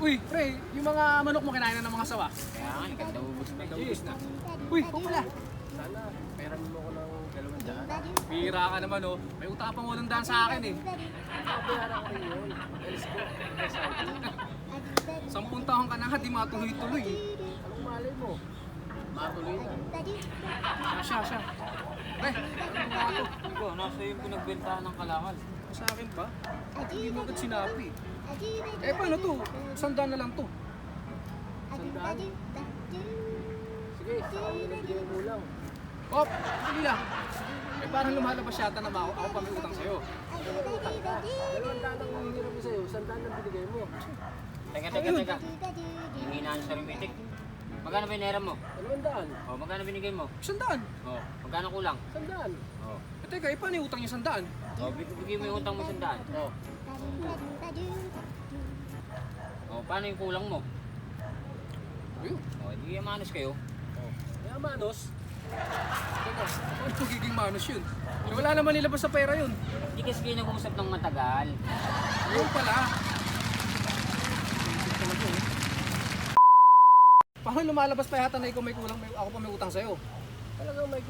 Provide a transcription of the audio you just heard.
Uy, pre, yung mga manok mo kinain na ng mga sawa. Kaya nga, nagkataubos na. Ubus na. Uy, oo pala. Sana, pera mo ako ng 200. Pira ka naman oh. May utang ka pang 800 sa akin eh. Kabayaran ko rin yun. Alis ko. Kasi, 10 taon ka na nga, di matuloy-tuloy eh. anong malay mo? Matuloy na. Siya. Pre, ano nga to? Ikaw, nasa yung pinagbentahan ng kalakal. Sa akin ba? Hindi mo agad sinabi. Eh paano to? 100 na lang to. Sandaan? Sige, saka mo nabigyan mo lang. Oh, dali lang. Eh parang lumalabas yata na ba ako pa may utang sa'yo. Utang ka. 200 ang hihirap ko sa'yo, 100 ang binigay mo. Teka. Hindi na sa rumitik. Magkano binayaran mo? 200. O, magkano binigay mo? 100. O, magkano kulang? 100. O, Eh teka, eh paano yung utang yung 100? o bigay mo yung utang mo 100. Oh. O, paano yung kulang mo? Ayun. O, hindi manos kayo. Oh. Kaya manos, Teka, paano magiging manos yun? Eh, wala naman nilabas sa pera yun. Hindi kasi kayo nag-uusap ng matagal. Ayun pala. Paano lumalabas pa yata na ikaw may kulang, ako pa may utang sa'yo? talagang may